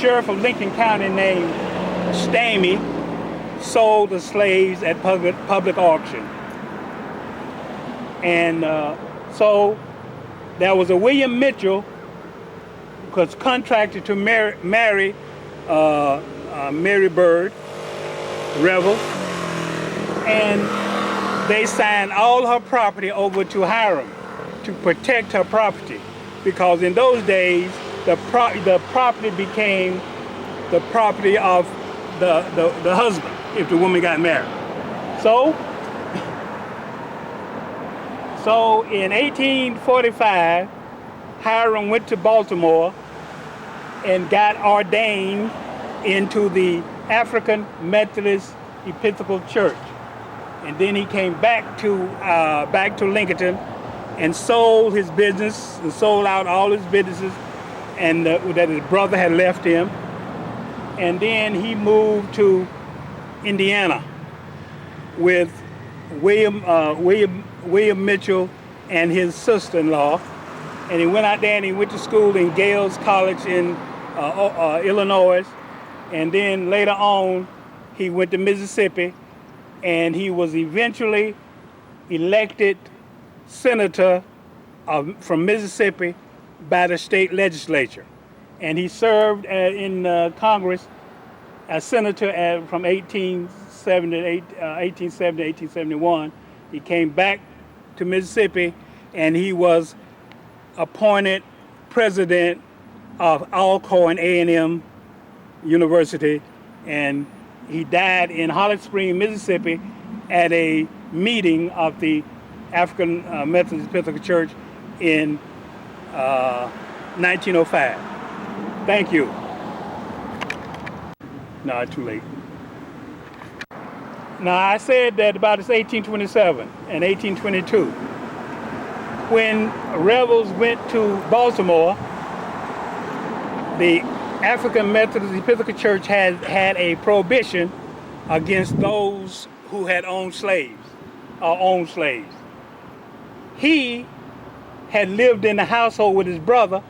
sheriff of Lincoln County named Stamey sold the slaves at public auction. And so there was a William Mitchell who was contracted to marry Mary Bird Revel, and they signed all her property over to Hiram to protect her property, because in those days the property became the property of the husband if the woman got married. So in 1845, Hiram went to Baltimore and got ordained into the African Methodist Episcopal Church. And then he came back to Lincolnton and sold his business and sold out all his businesses and that his brother had left him. And then he moved to Indiana with William Mitchell and his sister-in-law. And he went out there and he went to school in Gales College in Illinois. And then later on, he went to Mississippi, and he was eventually elected senator from Mississippi by the state legislature. And he served in Congress as senator from 1870 to 1871. He came back to Mississippi, and he was appointed president of Alcorn A&M University, and he died in Holly Springs, Mississippi, at a meeting of the African Methodist Episcopal Church in 1905. Thank you. No, too late. Now, I said that about 1827 and 1822. When rebels went to Baltimore, the African Methodist Episcopal Church had a prohibition against those who had owned slaves or owned slaves. He had lived in the household with his brother,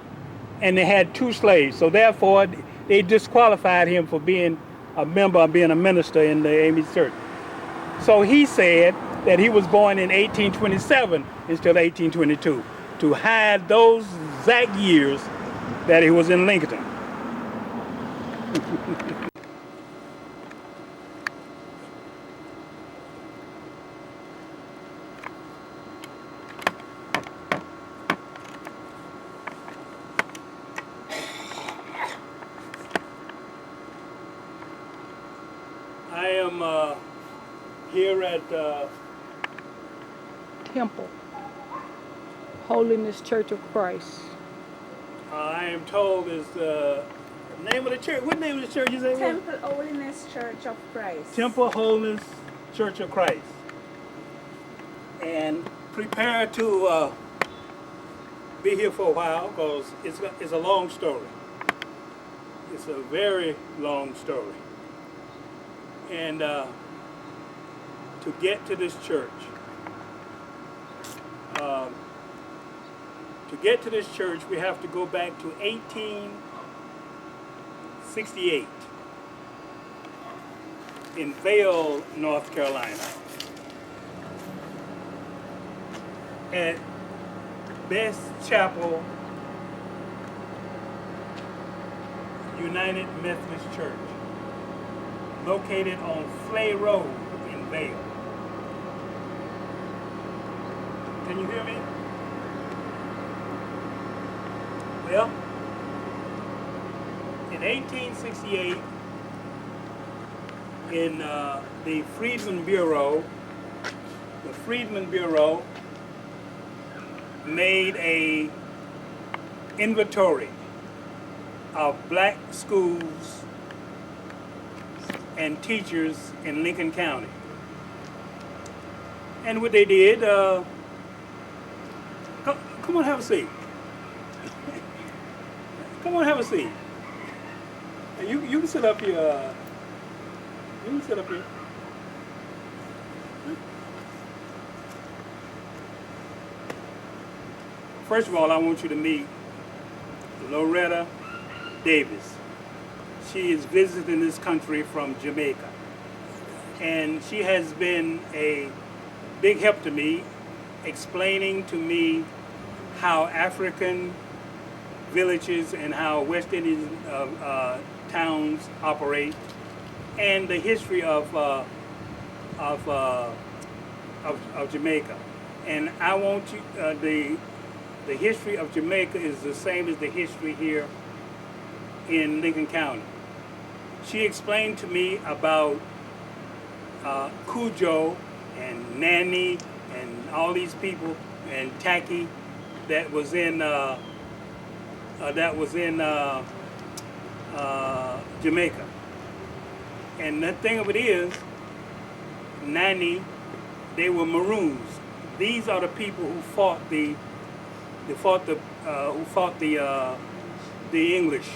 and they had 2 slaves. So therefore, they disqualified him for being a member or being a minister in the AME Church. So he said that he was born in 1827 instead of 1822 to hide those exact years that he was in Lincolnton. I am here at Temple, Holiness Church of Christ. I am told is the name of the church. What name of the church is that? Temple Holiness Church of Christ. Temple Holiness Church of Christ. And prepare to be here for a while, because it's a long story. It's a very long story. And to get to this church, we have to go back to 1868 in Vail, North Carolina, at Best Chapel United Methodist Church, located on Flay Road in Vail. Can you hear me? Well, in 1868, in the Freedmen Bureau made a inventory of black schools and teachers in Lincoln County. And what they did, come on, have a seat. Come on, have a seat. You can sit up here. You can sit up here. First of all, I want you to meet Loretta Davis. she is visiting this country from Jamaica. And she has been a big help to me, explaining to me how African villages and how West Indian towns operate, and the history of Jamaica. And I want you, the history of Jamaica is the same as the history here in Lincoln County. She explained to me about Cujo and Nanny and all these people, and Tacky that was in Jamaica. And the thing of it is, Nanny, they were Maroons. These are the people who fought the English.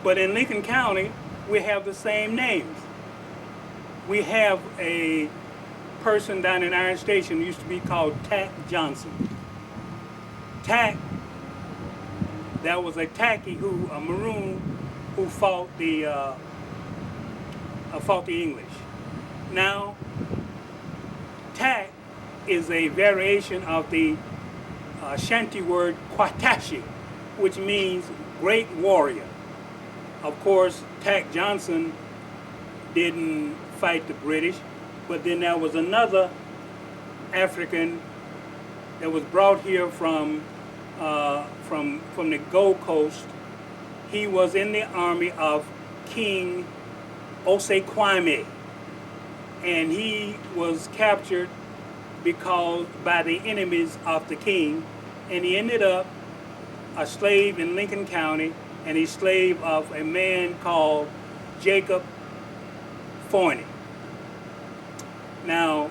But in Lincoln County, we have the same names. We have a person down in Iron Station who used to be called Tack Johnson. Tack, that was a Tacky a Maroon who fought the English. Now, Tack is a variation of the Shanty word Kwatashi, which means great warrior. Of course, Tack Johnson didn't fight the British, but then there was another African that was brought here from the Gold Coast. He was in the army of King Osequime, and he was captured by the enemies of the king, and he ended up a slave in Lincoln County, and he's slave of a man called Jacob Forney. Now,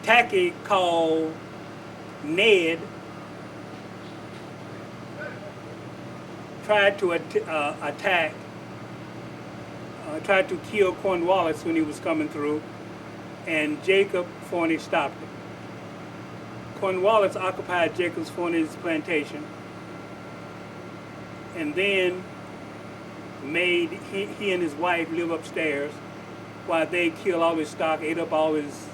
Tacky called Ned, tried to tried to kill Cornwallis when he was coming through, and Jacob Forney stopped him. Cornwallis occupied Jacob Forney's plantation, and then made he and his wife live upstairs while they killed all his stock, ate up all his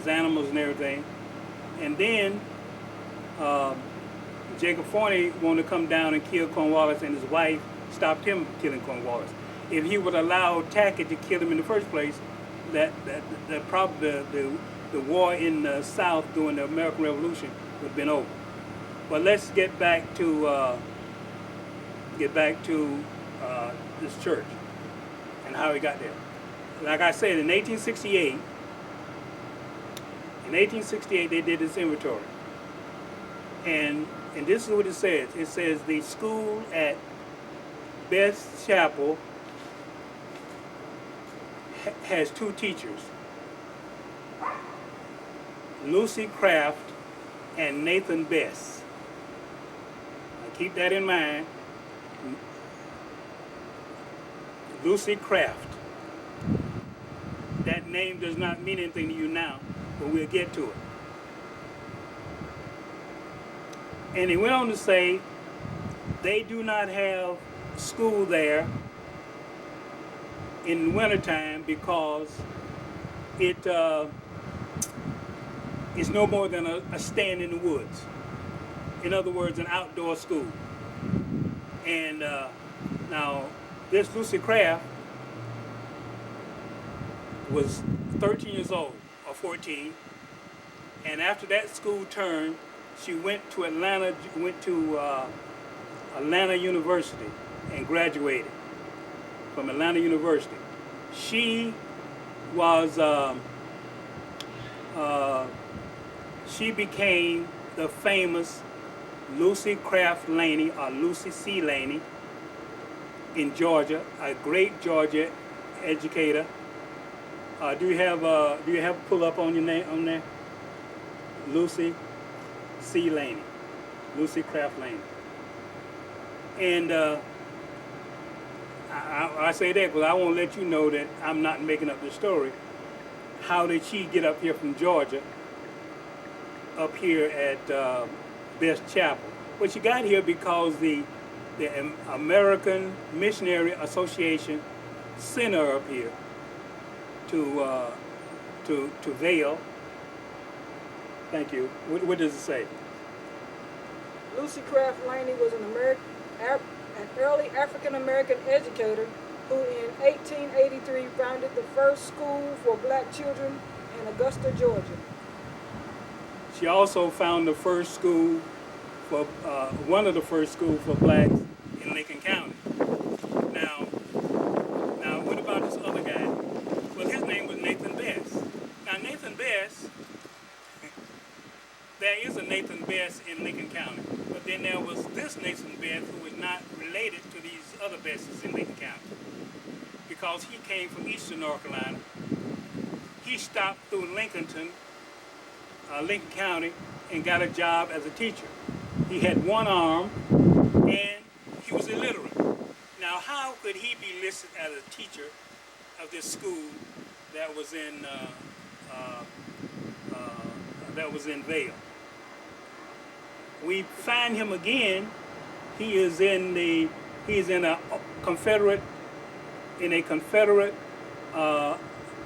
animals and everything. And then Jacob Forney wanted to come down and kill Cornwallis, and his wife stopped him killing Cornwallis. If he would allow Tackett to kill him in the first place, the war in the South during the American Revolution would have been over. But let's get back to this church and how he got there. Like I said, in 1868 they did this inventory, and this is what it says. It says the school at Best Chapel has two teachers, Lucy Craft and Nathan Best. Now keep that in mind. Lucy Craft. That name does not mean anything to you now, but we'll get to it. And he went on to say they do not have school there in wintertime because it's no more than a stand in the woods. In other words, an outdoor school. And now this Lucy Craft was 13 years old or 14, and after that school term, she went to Atlanta University and graduated from Atlanta University. She was she became the famous Lucy Craft Laney, or Lucy C. Laney, in Georgia, a great Georgia educator. Do you have pull up on your name on there? Lucy C. Laney, Lucy Craft Laney. And I say that because I want to let you know that I'm not making up the story. How did she get up here from Georgia, up here at Best Chapel? Well, she got here because the American Missionary Association sent her up here to Vail. Thank you. What does it say? Lucy Craft Laney was an early African-American educator who in 1883 founded the first school for black children in Augusta, Georgia. She also found the first school for, one of the first schools for blacks in Lincoln County. Now, what about this other guy? Well, his name was Nathan Best. Now, Nathan Best, there is a Nathan Best in Lincoln County, but then there was this Nathan Best who was not related to these other Besses in Lincoln County because he came from eastern North Carolina. He stopped through Lincolnton, Lincoln County, and got a job as a teacher. He had one arm, and he was illiterate. Now, how could he be listed as a teacher of this school that was in Vail? We find him again. He is in a Confederate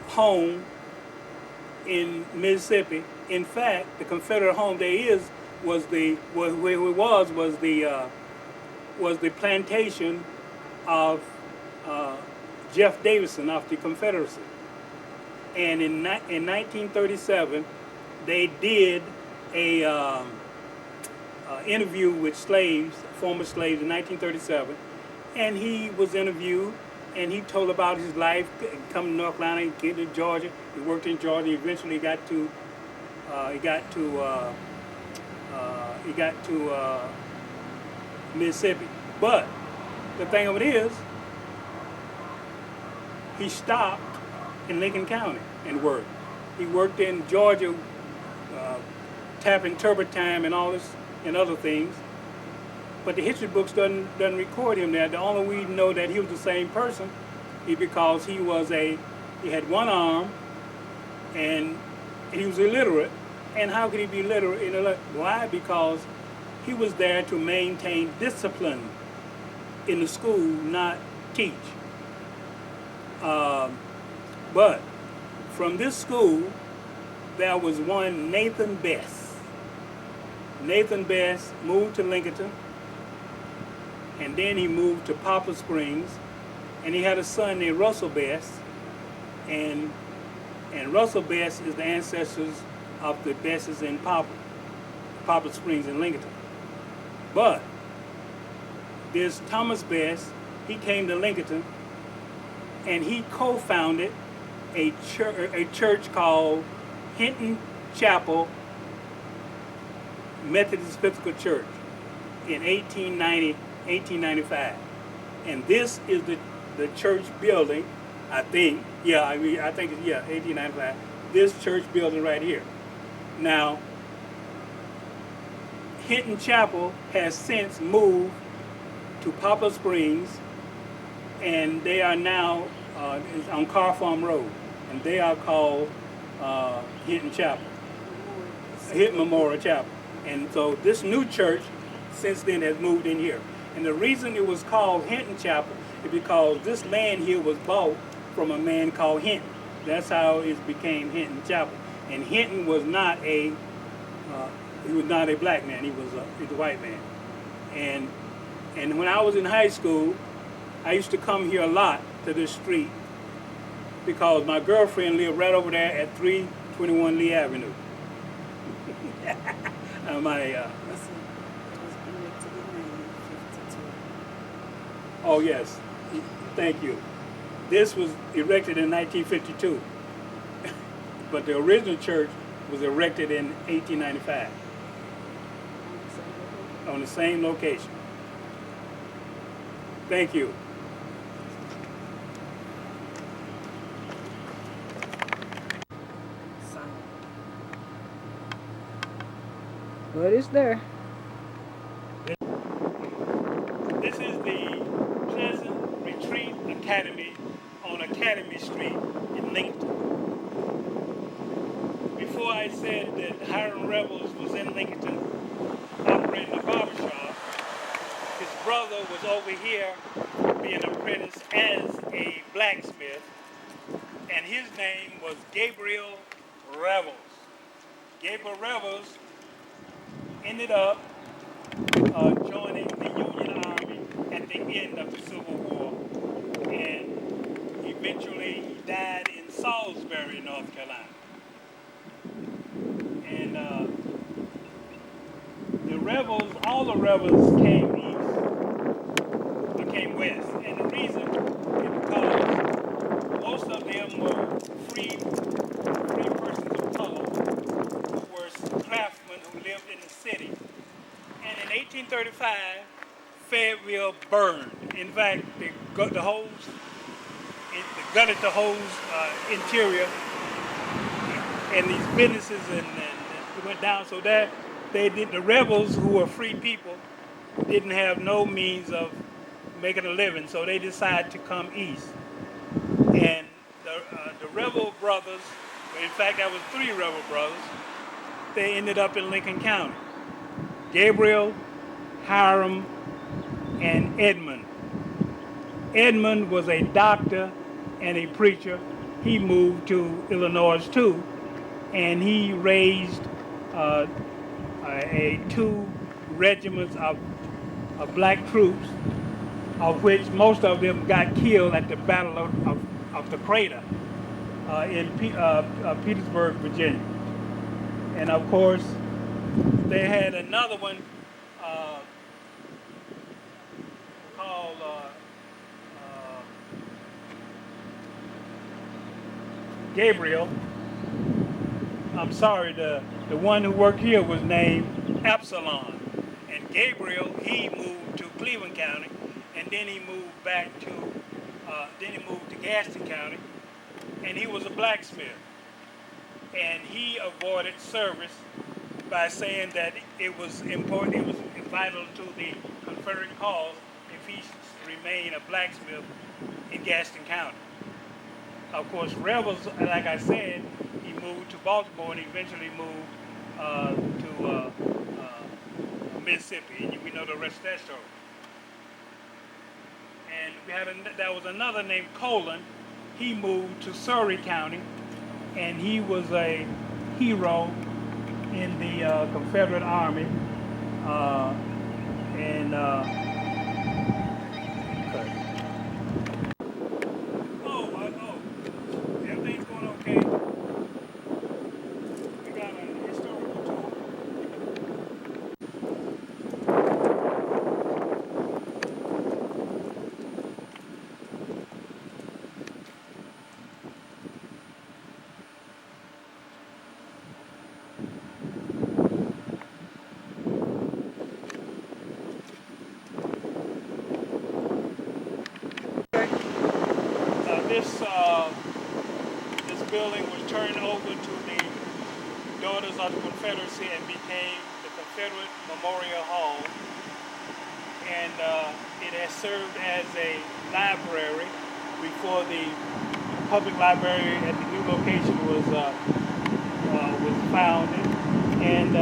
home in Mississippi. In fact, the Confederate home was the plantation of Jeff Davison of the Confederacy. And in 1937, they did a interview with slaves, former slaves, in 1937, and he was interviewed, and he told about his life coming to North Carolina, came to Georgia. He worked in Georgia. Eventually, got to Mississippi. But the thing of it is, he stopped in Lincoln County and worked. He worked in Georgia, tapping turpentine and all this and other things. But the history books doesn't record him there. The only way we know that he was the same person is because he had one arm and he was illiterate. And how could he be illiterate? Why? Because he was there to maintain discipline in the school, not teach. But from this school, there was one Nathan Best. Nathan Best moved to Lincolnton, and then he moved to Poplar Springs, and he had a son named Russell Best, and Russell Best is the ancestors of the Besses in Poplar Springs in Lincolnton. But this Thomas Best, he came to Lincolnton, and he co-founded a church called Hinton Chapel Methodist Episcopal Church in 1895. And this is the church building, I think. Yeah, I think it's 1895. This church building right here. Now, Hinton Chapel has since moved to Poplar Springs, and they are now on Car Farm Road, and they are called Hinton Chapel, Hinton Memorial Chapel. And so this new church since then has moved in here. And the reason it was called Hinton Chapel is because this land here was bought from a man called Hinton. That's how it became Hinton Chapel. And Hinton was not a black man. He was a white man. And when I was in high school, I used to come here a lot to this street because my girlfriend lived right over there at 321 Lee Avenue. Oh yes, thank you. This was erected in 1952, but the original church was erected in 1895 on the same location. Thank you. But it's there. This is the Pleasant Retreat Academy on Academy Street in Lincoln. Before I said that Hiram Rebels was in Lincolnton, operating a barber shop. His brother was over here being apprenticed as a blacksmith, and his name was Gabriel Revels. Gabriel Revels ended up joining the Union Army at the end of the Civil War, and eventually he died in Salisbury, North Carolina. And the rebels, all the rebels came east, or came west, and the reason is because most of them were free persons of color who were craftsmen who lived in the city. And in 1835, Fayetteville burned. In fact, they gutted the whole interior, and these businesses and it went down. So that the rebels, who were free people, didn't have no means of making a living. So they decided to come east. And the rebel brothers, in fact, that was 3 rebel brothers. They ended up in Lincoln County. Gabriel, Hiram, and Edmund. Edmund was a doctor and a preacher. He moved to Illinois too, and he raised 2 regiments of black troops, of which most of them got killed at the Battle of the Crater in Petersburg, Virginia. And of course, they had another one called Gabriel. I'm sorry, the one who worked here was named Absalom. And Gabriel, he moved to Cleveland County, and then he moved back to, Gaston County, and he was a blacksmith. And he avoided service by saying that it was important, it was vital to the Confederate cause if he remained a blacksmith in Gaston County. Of course, rebels, like I said, he moved to Baltimore and eventually moved to Mississippi, and we know the rest of that story. And there was another named Colon. He moved to Surrey County, and he was a hero in the Confederate Army. Everything's going okay. We got a historical tour. This building was turned over to the Daughters of the Confederacy and became the Confederate Memorial Hall. And it has served as a library before the public library at the new location was founded. And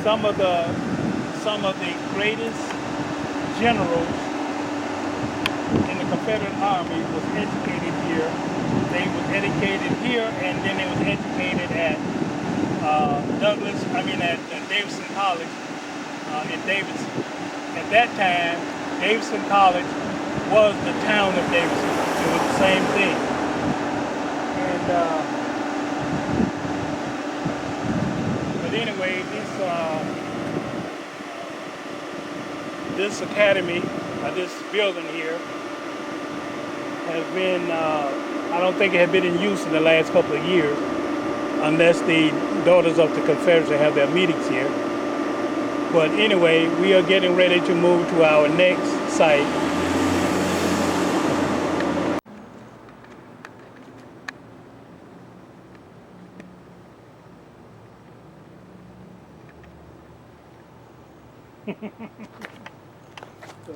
some of the greatest generals in the Confederate Army was educated here. They was educated here, and then they was educated at at Davidson College in Davidson. At that time, Davidson College was the town of Davidson. It was the same thing. And but anyway, this academy, this building here, has been, I don't think it had been in use in the last couple of years, unless the Daughters of the Confederacy have their meetings here. But anyway, we are getting ready to move to our next site. So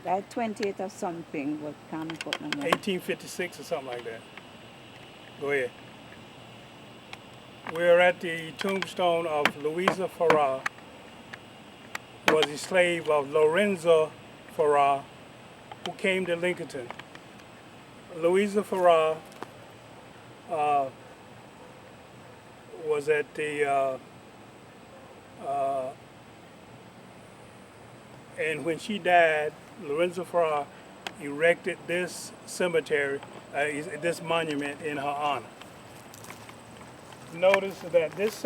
Like 28 or something, but can't put no more. 1856 or something like that. Go ahead. We're at the tombstone of Louisa Farrar, who was a slave of Lorenzo Farrar, who came to Lincolnton. Louisa Farrar was at the, and when she died, Lorenzo Farrar erected this cemetery, this monument in her honor. Notice that this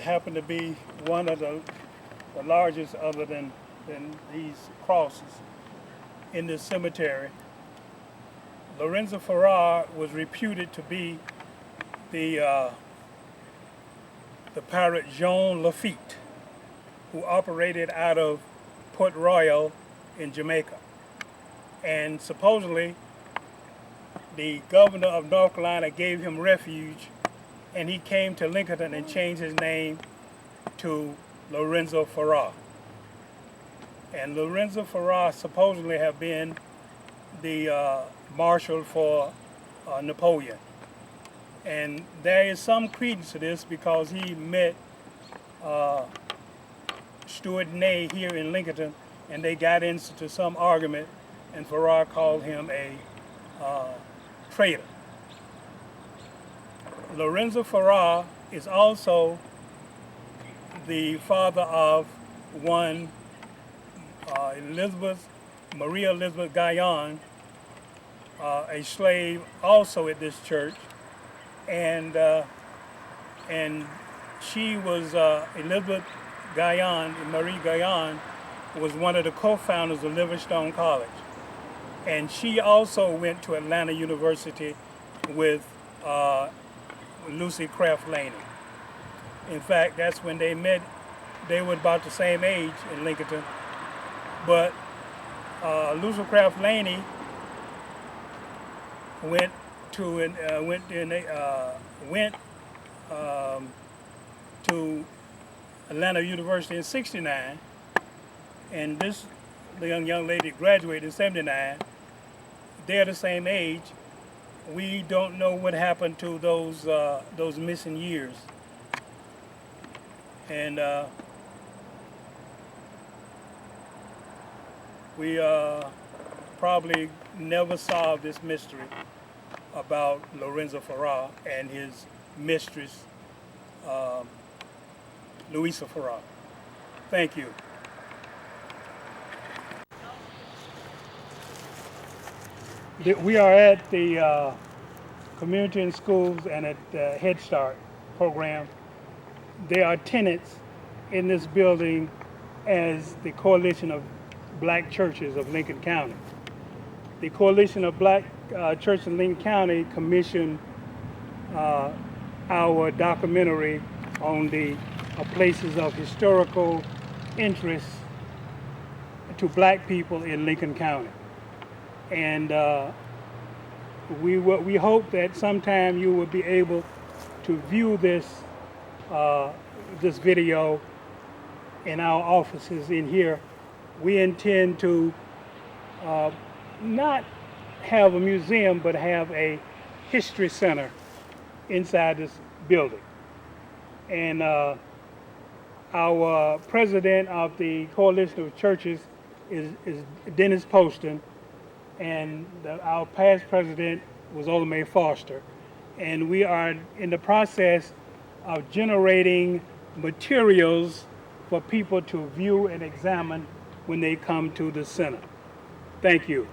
happened to be one of the largest, other than these crosses, in this cemetery. Lorenzo Farrar was reputed to be the pirate Jean Lafitte, who operated out of Port Royal in Jamaica. And supposedly, the governor of North Carolina gave him refuge, and he came to Lincolnton and changed his name to Lorenzo Farrar. And Lorenzo Farrar supposedly have been the marshal for Napoleon. And there is some credence to this because he met Stuart Ney here in Lincolnton, and they got into some argument, and Farrar called him a traitor. Lorenzo Farrar is also the father of one Maria Elizabeth Guyon, a slave also at this church, and she was Elizabeth Guyon, Marie Guyon, was one of the co-founders of Livingstone College, and she also went to Atlanta University with Lucy Craft Laney. In fact, that's when they met. They were about the same age in Lincolnton, but Lucy Craft Laney went to Atlanta University in '69, and the young lady graduated in '79. They're the same age. We don't know what happened to those missing years, and we probably never solved this mystery about Lorenzo Farrar and his mistress, Louisa Farrar. Thank you. We are at the Community and Schools and at the Head Start program. There are tenants in this building as the Coalition of Black Churches of Lincoln County. The Coalition of Black Churches in Lincoln County commissioned our documentary on the places of historical interest to black people in Lincoln County. And we hope that sometime you will be able to view this video in our offices in here. We intend to not have a museum, but have a history center inside this building. And our president of the Coalition of Churches is Dennis Poston, and our past president was Ola Mae Foster. And we are in the process of generating materials for people to view and examine when they come to the center. Thank you.